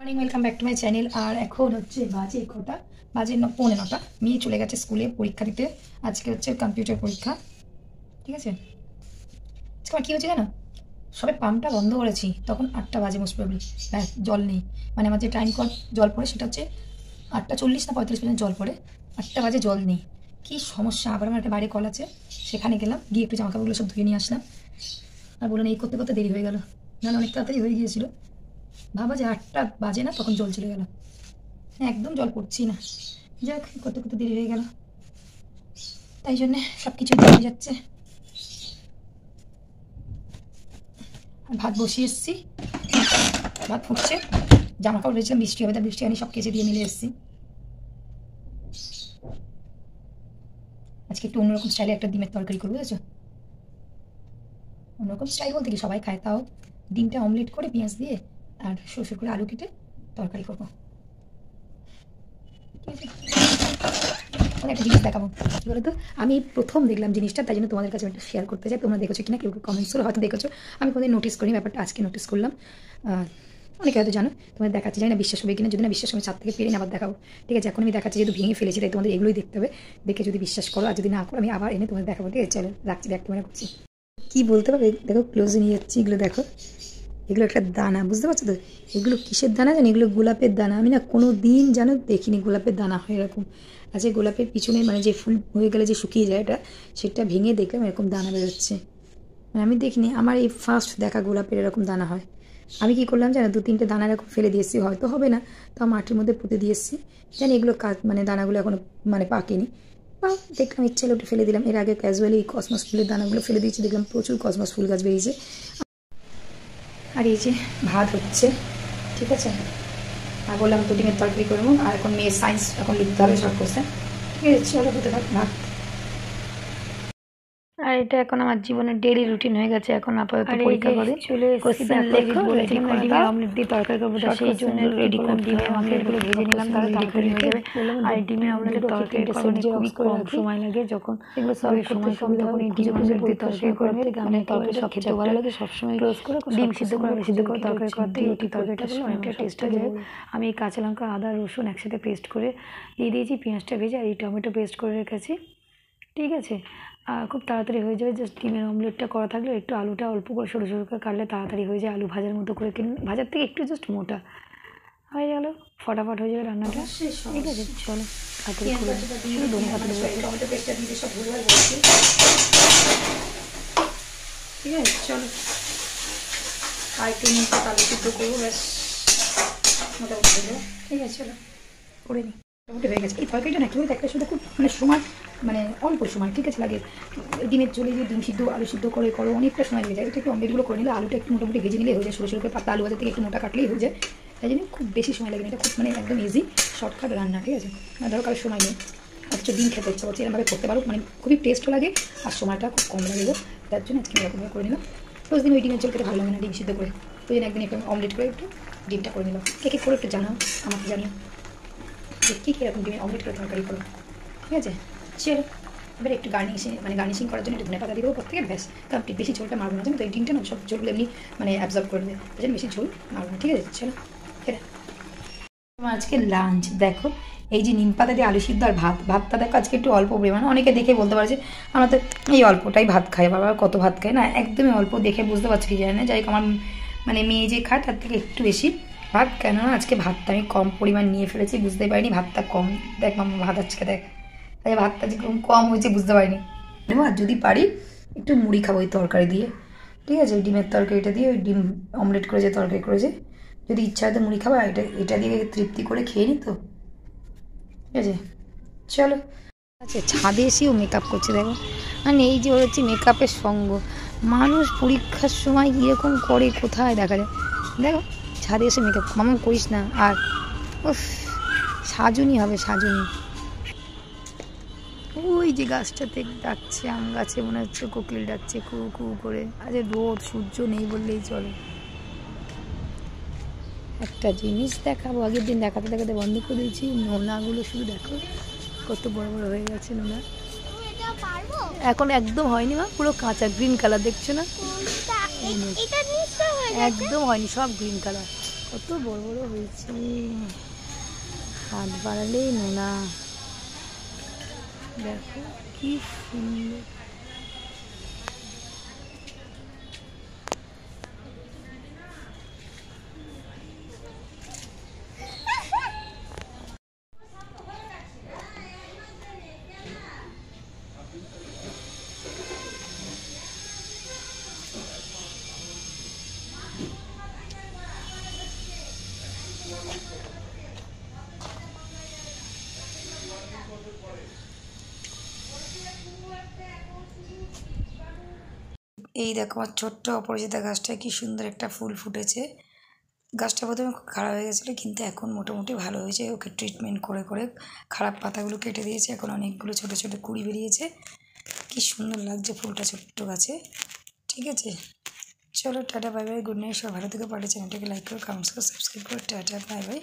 Morning, welcome back to my channel. আর এখন হচ্ছে বাজে কটা, বাজে 9:45। মেয়ে চলে গেছে স্কুলে পরীক্ষা দিতে। আজকে হচ্ছে কম্পিউটার পরীক্ষা, ঠিক আছে। আজকে আমার কী হচ্ছে জানো, সবে পাম্পটা বন্ধ করেছি তখন 8টা বাজে মোস্ট প্রবলি। ব্যাস, জল নেই। মানে আমার যে টাইম কল জল পড়ে সেটা হচ্ছে 8:40 না 45 পর্যন্ত জল পড়ে। 8টা বাজে জল নেই, কী সমস্যা। আবার আমার একটা বাইরে কল আছে, সেখানে গেলাম, গিয়ে একটু জামাকাপড়গুলো সব ধুয়ে নিয়ে আসলাম। আর বলুন, এই করতে করতে দেরি হয়ে গেল, নাহলে অনেক তাড়াতাড়ি হয়ে গিয়েছিল। ভাবা যে 8টা বাজে না, তখন জল চলে গেল, একদম জল পড়ছি না। যাক, করতে করতে দেরি হয়ে গেল, তাই জন্যে সব কিছু দেরি যাচ্ছে। আর ভাত বসিয়ে এসেছি, ভাত ফুটছে। জামা কাপড় ভেবেছিলাম বৃষ্টি হবে, তা বৃষ্টি আনি সব কেচে দিয়ে মিলে এসেছি। আজকে একটু অন্যরকম স্টাইলে একটা ডিমের তরকারি করবো, বুঝেছো। অন্যরকম স্টাইল বলতে কি সবাই খায়, তাও ডিমটা অমলেট করে পেঁয়াজ দিয়ে আর সরষে করে আলু কেটে তরকারি করবো, ঠিক আছে। একটা জিনিস দেখাবো, কী বলো তো, আমি প্রথম দেখলাম জিনিসটা, তাই জন্য তোমাদের কাছে একটা শেয়ার করতে চাই। তোমরা দেখেছো কিনা, কেউ কমেন্টস করে হয়তো দেখেছো, আমি কোনোদিন নোটিস করিনি ব্যাপারটা, আজকে নোটিস করলাম। অনেকে হয়তো জানো, তোমাদের দেখাচ্ছি, জানি না বিশ্বাস হবে কিনা। যদি না বিশ্বাস আমি ছাদ থেকে পেরে আবার দেখাবো, ঠিক আছে। এখন আমি দেখাচ্ছি, যেহেতু ভেঙে ফেলেছি, তাই তোমাদের এগুলোই দেখতে হবে। দেখে যদি বিশ্বাস করো, আর যদি না করো আমি আবার এনে তোমাদের দেখাবো, ঠিক আছে। চলো রাখছি, ব্যাক ক্যামেরা করছি। কী বলতে পারবে, দেখো ক্লোজে নিয়ে যাচ্ছি, এগুলো দেখো, এগুলো একটা দানা, বুঝতে পারছো তো। এগুলো কিসের দানা জানি, এগুলো গোলাপের দানা। আমি না কোনো দিন জানো দেখিনি গোলাপের দানা হয় এরকম। আচ্ছা, গোলাপের পিছনে মানে যে ফুল হয়ে গেলে যে শুকিয়ে যায়, এটা সেটা ভেঙে দেখলাম এরকম দানা বেরোচ্ছে। মানে আমি দেখিনি, আমার এই ফার্স্ট দেখা গোলাপের এরকম দানা হয়। আমি কী করলাম জানো, 2-3টে দানা এরকম ফেলে দিয়েছি, হয়তো হবে না, তাও মাটির মধ্যে পুঁতে দিয়ে এসেছি। জানি এগুলো মানে দানাগুলো এখনও মানে পাকেনি, বা দেখলাম ইচ্ছে হলো একটু ফেলে দিলাম। এর আগে ক্যাজুয়ালি এই কসমস ফুলের দানাগুলো ফেলে দিয়েছি, দেখলাম প্রচুর কসমস ফুল গাছ বেরিয়েছে। আর এই যে ভাত হচ্ছে, ঠিক আছে। আর বললাম তো ডিমের তরকারি করবো, আর এখন মেয়ের সায়েন্স এখন লিখতে হবে সব কোশ্চেন, ঠিক আছে। চলো হতে থাক ভাত। আর এটা এখন আমার জীবনের ডেইলি রুটিন হয়ে গেছে। এখন আপাতত পরীক্ষা করে কোশ্চেন লিখবো, ডিমের অমলেট দিয়ে তরকারি করবো, সেই জন্য রেডি করতে হবে। অমলেটগুলো ভেজে নিলাম, তাহলে তাড়াতাড়ি হয়ে যাবে। আর ডিমের অমলেটের তরকারি করানো খুবই কম সময় লাগে, যখন এগুলো সবের সময় কম, তখন এই ডিম অমলেট দিয়ে তরকারি করে আমি তরকারি সব খেতে ভালো লাগে। সবসময় ক্লোজ করে ডিম সিদ্ধ করে তরকারি করতে রুটি তরকারিটা করলে অনেকটা টেস্ট হয়ে যায়। আমি এই কাঁচা লঙ্কা, আদা, রসুন একসাথে পেস্ট করে দিয়ে দিয়েছি, পেঁয়াজটা ভেজে, আর এই টমেটো পেস্ট করে রেখেছি, ঠিক আছে। খুব তাড়াতাড়ি হয়ে যাবে। জাস্ট ডিমের অমলেটটা করা থাকলে একটু আলুটা অল্প করে সরু সরু করে কাটলে তাড়াতাড়ি হয়ে যায়। আলু ভাজার মতো করে ভাজার থেকে একটু জাস্ট মোটা হয়ে গেল, ফটাফট হয়ে যাবে রান্নাটা, ঠিক আছে। চলো তাড়াতাড়ি করে শুধু ধনে পাতা দেবো, ঠিক আছে। চলো আর একটু আলু সিদ্ধ করবো, ব্যাস মোটামুটি হয়ে যাবে, ঠিক আছে। চলো করে নিই, মোটামুটি হয়ে গেছে। এই তরকারিটা না কি বলতে, একটা শুধু খুব মানে সময়, মানে অল্প সময়, ঠিক আছে লাগে। ডিমের ঝোলে যে ডিম সিদ্ধ আলু সিদ্ধ করে করো, অনেকটা সময় লেগে যায়। এটা একটু অমলেটগুলো করে নিলে আলুটা একটু মোটামুটি ভেজে নিলে হয়ে যায়, সরু সরু করে পাতলা আলু ভাজা থেকে একটু মোটা কাটলেই হয়ে যায়। তাই জন্য খুব বেশি সময় লাগে না, এটা খুব মানে একদম ইজি শর্টকাট রান্না, ঠিক আছে। না ধরো কারোর সময় নেই, অথচ ডিম খেতে ইচ্ছা করছে, এরকমভাবে করতে পারো, মানে খুবই টেস্টও লাগে আর সময়টা খুব কম লাগে। তার জন্য আজকে এরকমভাবে করে নিলাম। রোজ দিন ওই ডিমের ঝোল খেতে ভালো লাগে না, ডিম সিদ্ধ করে, ওই জন্য একদিন একটু অমলেট করে একটু ডিমটা করে নিলাম। কে করে একটু জানাও, আমাকে জানিও যে কী কীরকম ডিমের অমলেট করে তরকারি করো, ঠিক আছে। চলো এবার একটু গার্নিশিং করার জন্য একটু ধনে পাতা দিয়ে দেবো প্রত্যেকে, ব্যাস কমপ্লিট। বেশি ঝোলটা মারবো না, জানো তো এই ডিমটা না সব ঝোলগুলো এমনি মানে অ্যাবজর্ব করে দেবে, তাই জন্য বেশি ঝোল মারবো না, ঠিক আছে। চলো এটা তোমার আজকে লাঞ্চ দেখো, এই যে নিম পাতা দিয়ে আলু সিদ্ধ আর ভাতটা দেখো আজকে একটু অল্প পরিমাণ। অনেকে দেখে বলতে পারে যে আমরা তো এই অল্পটাই ভাত খাই, বাবা কত ভাত খায় না, একদমই অল্প। দেখে বুঝতে পারছি কি জানি না, যাই হোক আমার মানে মেয়ে যে খায় তার থেকে একটু বেশি ভাত, কেননা আজকে ভাতটা আমি কম পরিমাণ নিয়ে ফেলেছি, বুঝতে পারিনি ভাতটা কম। দেখ মামা ভাত আজকে দেখ, তাই ভাতটা যে কম হয়েছে বুঝতে পারিনি। আর যদি পারি একটু মুড়ি খাবো ওই তরকারি দিয়ে, ঠিক আছে। ওই ডিমের তরকারিটা দিয়ে, ওই ডিম অমলেট করে যে তরকারি করেছে, যদি ইচ্ছা হয় তো মুড়ি খাবো, এটা দিয়ে তৃপ্তি করে খেয়ে নি তো, ঠিক আছে। চলো আচ্ছা, ছাদে এসেও মেকআপ করছে দেখো, মানে এই যে হচ্ছে মেকআপের সঙ্গ। মানুষ পরীক্ষার সময় কীরকম করে কোথায় দেখা যায়, দেখো ছাদে এসে মেকআপ। মামা করিস না আর, উফ সাজুনি হবে সাজুনি। ওই যে গাছটাতে ডাকছে, আম গাছে মনে হচ্ছে কোকিল ডাকছে কু কু করে। আরে রোদ সূর্য নেই বললেই চলে। একটা জিনিস দেখাবো, আগের দিন দেখাতে দেখাতে বন্ধ করে দিয়েছি। নোনাগুলো শুধু দেখো কত বড় বড় হয়ে গেছে নোনা, এখন একদম হয়নি, মা পুরো কাঁচা গ্রিন কালার, দেখছো না? একদম হয়নি, সব গ্রিন কালার। কত বড় বড় হয়েছে, হাত বাড়ালেই নোনা। দেখো কি সুন্দর। এই দেখো আমার ছোট্ট অপরাজিতা গাছটায় কি সুন্দর একটা ফুল ফুটেছে। গাছটা প্রথমে খুব খারাপ হয়ে গেছিলো, কিন্তু এখন মোটামুটি ভালো হয়েছে। ওকে ট্রিটমেন্ট করে করে খারাপ পাতাগুলো কেটে দিয়েছে, এখন অনেকগুলো ছোটো ছোটো কুঁড়ি বেরিয়েছে। কি সুন্দর লাগছে ফুলটা ছোট্ট গাছে। ঠিক আছে, চলো tata bye bye, good night. সব ভালো থেকে পারে, চ্যানেলটাকে লাইক করো, কমেন্টস করো, সাবস্ক্রাইব করো। Tata bye bye.